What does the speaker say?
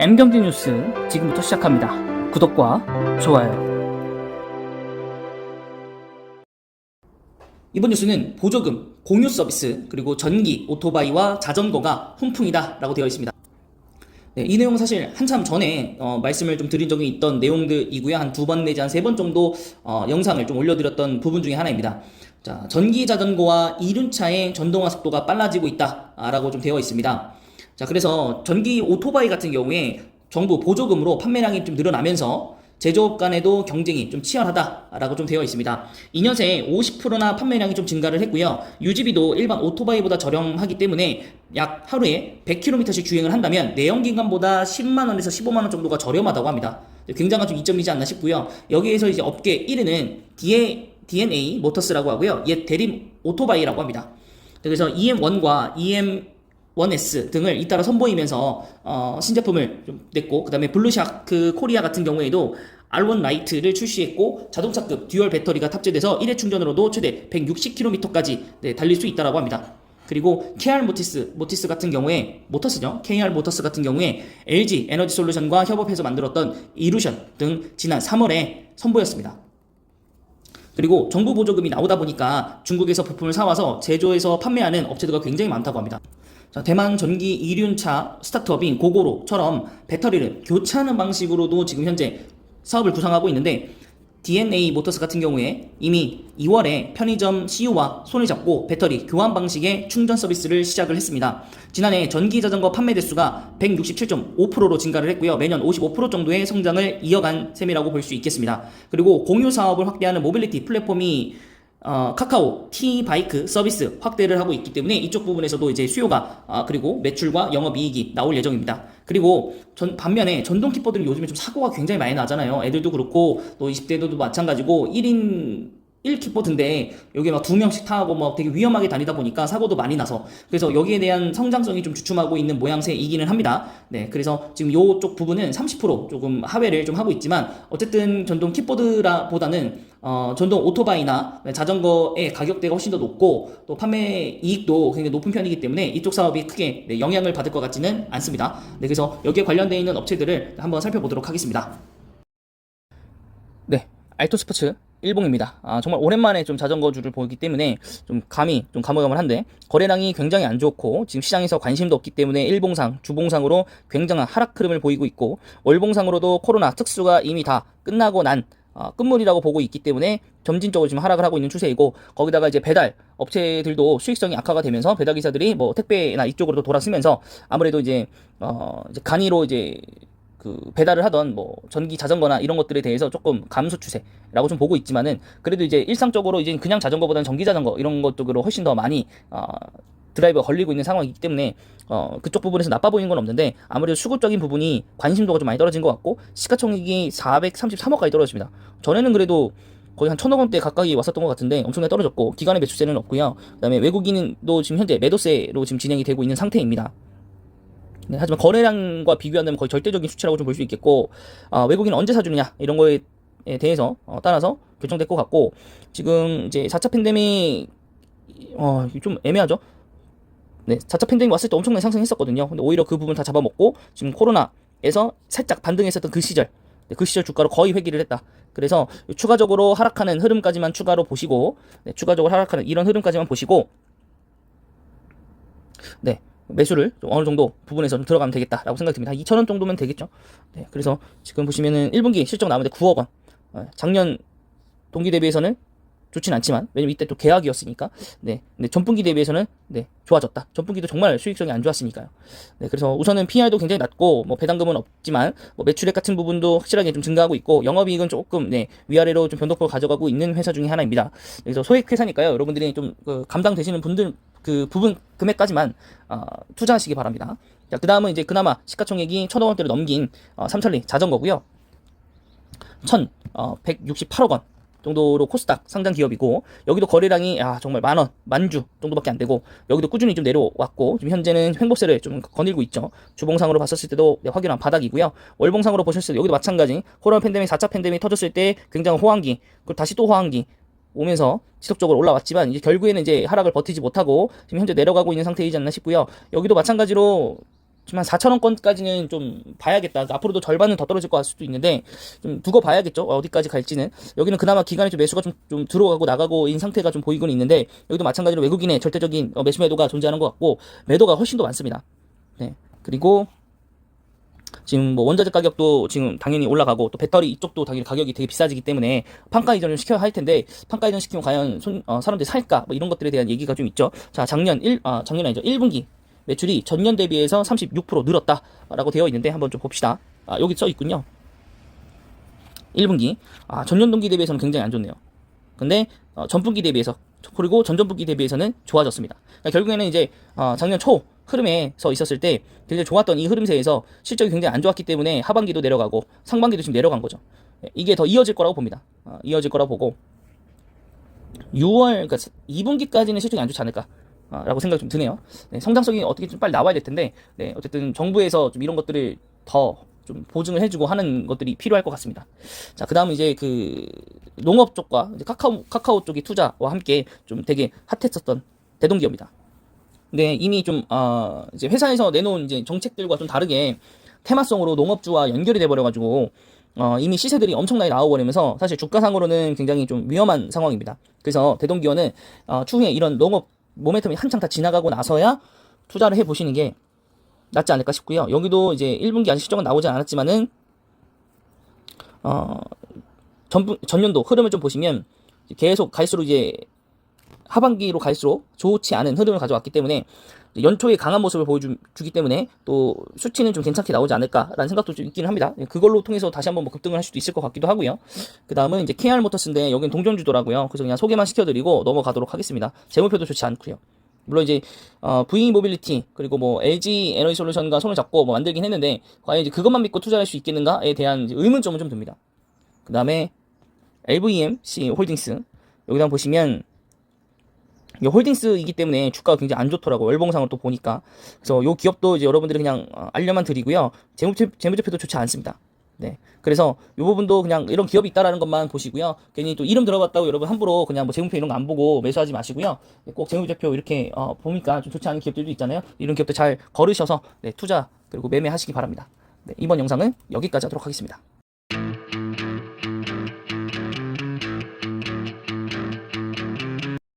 M경제 뉴스 지금부터 시작합니다. 구독과 좋아요. 이번 뉴스는 보조금, 공유 서비스, 그리고 전기, 오토바이와 자전거가 훈풍이다 라고 되어 있습니다. 네, 이 내용은 사실 한참 전에 말씀을 좀 드린 적이 있던 내용들이고요. 한 2번 내지 한 3번 정도 영상을 좀 올려드렸던 부분 중에 하나입니다. 자, 전기 자전거와 이륜차의 전동화 속도가 빨라지고 있다 라고 좀 되어 있습니다. 자, 그래서 전기 오토바이 같은 경우에 정부 보조금으로 판매량이 좀 늘어나면서 제조업 간에도 경쟁이 좀 치열하다라고 좀 되어 있습니다. 2년 새에 50%나 판매량이 좀 증가를 했고요. 유지비도 일반 오토바이보다 저렴하기 때문에 약 하루에 100km씩 주행을 한다면 내연기관보다 10만원에서 15만원 정도가 저렴하다고 합니다. 굉장한 좀 이점이지 않나 싶고요. 여기에서 이제 업계 1위는 DNA 모터스라고 하고요. 옛 대림 오토바이라고 합니다. 그래서 EM1과 EM1S 등을 잇따라 선보이면서 신제품을 좀 냈고, 그 다음에 블루샤크 코리아 같은 경우에도 R1 라이트를 출시했고, 자동차급 듀얼 배터리가 탑재돼서 1회 충전으로도 최대 160km까지 달릴 수 있다고 합니다. 그리고 KR 모티스 같은 경우에, 모터스죠. KR 모터스 같은 경우에 LG 에너지 솔루션과 협업해서 만들었던 이루션 등 지난 3월에 선보였습니다. 그리고 정부 보조금이 나오다 보니까 중국에서 부품을 사와서 제조해서 판매하는 업체들가 굉장히 많다고 합니다. 자, 대만 전기 이륜차 스타트업인 고고로처럼 배터리를 교체하는 방식으로도 지금 현재 사업을 구상하고 있는데, DNA 모터스 같은 경우에 이미 2월에 편의점 CU와 손을 잡고 배터리 교환 방식의 충전 서비스를 시작을 했습니다. 지난해 전기 자전거 판매 대수가 167.5%로 증가를 했고요. 매년 55% 정도의 성장을 이어간 셈이라고 볼 수 있겠습니다. 그리고 공유 사업을 확대하는 모빌리티 플랫폼이 카카오 T바이크 서비스 확대를 하고 있기 때문에 이쪽 부분에서도 이제 수요가 그리고 매출과 영업이익이 나올 예정입니다. 그리고 반면에 전동 킥보드는 요즘에 좀 사고가 굉장히 많이 나잖아요. 애들도 그렇고 또 20대도 마찬가지고 1인 1킥보드인데 여기에 막 2명씩 타고 막 되게 위험하게 다니다 보니까 사고도 많이 나서, 그래서 여기에 대한 성장성이 좀 주춤하고 있는 모양새이기는 합니다. 네, 그래서 지금 요쪽 부분은 30% 조금 하회를 좀 하고 있지만, 어쨌든 전동 킥보드보다는 전동 오토바이나 자전거의 가격대가 훨씬 더 높고 또 판매 이익도 굉장히 높은 편이기 때문에 이쪽 사업이 크게 영향을 받을 것 같지는 않습니다. 네, 그래서 여기에 관련되어 있는 업체들을 한번 살펴보도록 하겠습니다. 네, 알토스포츠 일봉입니다. 정말 오랜만에 좀 자전거주를 보기 때문에 좀 감이 좀 가물가물한데, 거래량이 굉장히 안 좋고 지금 시장에서 관심도 없기 때문에 일봉상, 주봉상으로 굉장한 하락 흐름을 보이고 있고, 월봉상으로도 코로나 특수가 이미 다 끝나고 난 끝물이라고 보고 있기 때문에 점진적으로 지금 하락을 하고 있는 추세이고, 거기다가 이제 배달 업체들도 수익성이 악화가 되면서 배달 기사들이 뭐 택배나 이쪽으로도 돌아서면서 아무래도 이제 간이로 이제 그 배달을 하던 뭐 전기 자전거나 이런 것들에 대해서 조금 감소 추세라고 좀 보고 있지만은, 그래도 이제 일상적으로 이제 그냥 자전거보다는 전기 자전거 이런 것 쪽으로 훨씬 더 많이 드라이버가 걸리고 있는 상황이기 때문에 그쪽 부분에서 나빠 보이는 건 없는데, 아무래도 수급적인 부분이 관심도가 좀 많이 떨어진 것 같고, 시가총액이 433억까지 떨어졌습니다. 전에는 그래도 거의 한 1,000억 원대 가까이 왔었던 것 같은데 엄청나게 떨어졌고, 기관의 매수세는 없고요. 그다음에 외국인도 지금 현재 매도세로 지금 진행이 되고 있는 상태입니다. 네, 하지만 거래량과 비교한다면 거의 절대적인 수치라고 좀 볼 수 있겠고, 외국인은 언제 사주느냐 이런 거에 대해서 따라서 결정될 것 같고, 지금 이제 4차 팬데믹 좀 애매하죠. 네, 4차 팬데믹 왔을 때 엄청나게 상승했었거든요. 근데 오히려 그 부분 다 잡아먹고 지금 코로나에서 살짝 반등했었던 그 시절, 그 시절 주가로 거의 회귀를 했다. 그래서 추가적으로 하락하는 흐름까지만 추가로 보시고, 추가적으로 하락하는 이런 흐름까지만 보시고, 네, 매수를 좀 어느 정도 부분에서 좀 들어가면 되겠다라고 생각이 듭니다. 2,000원 정도면 되겠죠. 네, 그래서 지금 보시면은 1분기 실적 나오는데 9억 원. 작년 동기 대비해서는 좋진 않지만, 왜냐면 이때 또 계약이었으니까. 네, 근데 전분기 대비해서는 좋아졌다. 전분기도 정말 수익성이 안 좋았으니까요. 네, 그래서 우선은 PR도 굉장히 낮고 뭐 배당금은 없지만 뭐 매출액 같은 부분도 확실하게 좀 증가하고 있고, 영업이익은 조금 위아래로 좀 변동폭을 가져가고 있는 회사 중에 하나입니다. 그래서 소액 회사니까요. 여러분들이 좀 감당되시는 분들 그 부분 금액까지만 투자하시기 바랍니다. 자, 그 다음은 이제 그나마 시가총액이 1,000억 원대를 넘긴 삼천리 자전거고요. 1,168억 원 정도로 코스닥 상장 기업이고, 여기도 거래량이 정말 만주 정도밖에 안 되고, 여기도 꾸준히 좀 내려왔고, 지금 현재는 횡보세를 좀 거닐고 있죠. 주봉상으로 봤었을 때도 확연한 바닥이고요. 월봉상으로 보셨을 때 여기도 마찬가지, 코로나 팬데믹 4차 팬데믹 터졌을 때 굉장한 호황기, 그리고 다시 또 호황기 오면서 지속적으로 올라왔지만, 이제 결국에는 이제 하락을 버티지 못하고 지금 현재 내려가고 있는 상태이지 않나 싶고요. 여기도 마찬가지로 지금 한 4,000원권까지는 좀 봐야겠다. 앞으로도 절반은 더 떨어질 것 같을 수도 있는데 좀 두고 봐야겠죠. 어디까지 갈지는. 여기는 그나마 기간에 좀 매수가 좀 들어가고 나가고인 상태가 좀 보이고는 있는데 여기도 마찬가지로 외국인의 절대적인 매수 매도가 존재하는 것 같고 매도가 훨씬 더 많습니다. 네. 그리고 지금 뭐 원자재 가격도 지금 당연히 올라가고 또 배터리 이쪽도 당연히 가격이 되게 비싸지기 때문에 판가 이전을 시켜야 할 텐데 판가 이전 시키면 과연 사람들이 살까 뭐 이런 것들에 대한 얘기가 좀 있죠. 자, 작년이 아니죠. 1분기 매출이 전년 대비해서 36% 늘었다라고 되어 있는데 한번 좀 봅시다. 여기 써 있군요. 1분기. 전년 동기 대비해서는 굉장히 안 좋네요. 근데 전분기 대비해서 그리고 전전분기 대비해서는 좋아졌습니다. 그러니까 결국에는 이제 작년 초 흐름에서 있었을 때 굉장히 좋았던 이 흐름세에서 실적이 굉장히 안 좋았기 때문에 하반기도 내려가고 상반기도 지금 내려간 거죠. 이게 더 이어질 거라고 봅니다. 이어질 거라고 보고 6월 그러니까 2분기까지는 실적이 안 좋지 않을까 라고 생각이 좀 드네요. 네, 성장성이 어떻게 좀 빨리 나와야 될 텐데 네, 어쨌든 정부에서 좀 이런 것들을 더 좀 보증을 해주고 하는 것들이 필요할 것 같습니다. 자, 그 다음 이제 그 농업 쪽과 이제 카카오 쪽의 투자와 함께 좀 되게 핫했었던 대동기업입니다. 근데 이미 좀 이제 회사에서 내놓은 이제 정책들과 좀 다르게 테마성으로 농업주와 연결이 돼버려가지고 이미 시세들이 엄청나게 나와버리면서 사실 주가상으로는 굉장히 좀 위험한 상황입니다. 그래서 대동기업은 추후에 이런 농업 모멘텀이 한창 다 지나가고 나서야 투자를 해보시는 게 낫지 않을까 싶고요. 여기도 이제 1분기 아직 실적은 나오지 않았지만은 전년도 흐름을 좀 보시면 계속 갈수록 이제 하반기로 갈수록 좋지 않은 흐름을 가져왔기 때문에 연초에 강한 모습을 보여주기 때문에 또 수치는 좀 괜찮게 나오지 않을까라는 생각도 좀 있긴 합니다. 그걸로 통해서 다시 한번 뭐 급등을 할 수도 있을 것 같기도 하고요. 그 다음은 이제 KR모터스인데 여기는 동전주더라고요. 그래서 그냥 소개만 시켜드리고 넘어가도록 하겠습니다. 재무표도 좋지 않고요. 물론 이제 V모빌리티 그리고 뭐 LG 에너지솔루션과 손을 잡고 뭐 만들긴 했는데 과연 이제 그것만 믿고 투자할 수 있겠는가에 대한 의문점은 좀 듭니다. 그 다음에 LVMC 홀딩스 여기다 보시면 이 홀딩스이기 때문에 주가가 굉장히 안 좋더라고 월봉상을 또 보니까. 그래서 이 기업도 이제 여러분들이 그냥 알려만 드리고요. 재무제표도 좋지 않습니다. 네, 그래서 이 부분도 그냥 이런 기업이 있다라는 것만 보시고요. 괜히 또 이름 들어봤다고 여러분 함부로 그냥 뭐 재무표 이런 거 안 보고 매수하지 마시고요. 꼭 재무제표 이렇게 보니까 좀 좋지 않은 기업들도 있잖아요. 이런 기업들 잘 거르셔서 네, 투자 그리고 매매하시기 바랍니다. 네, 이번 영상은 여기까지 하도록 하겠습니다.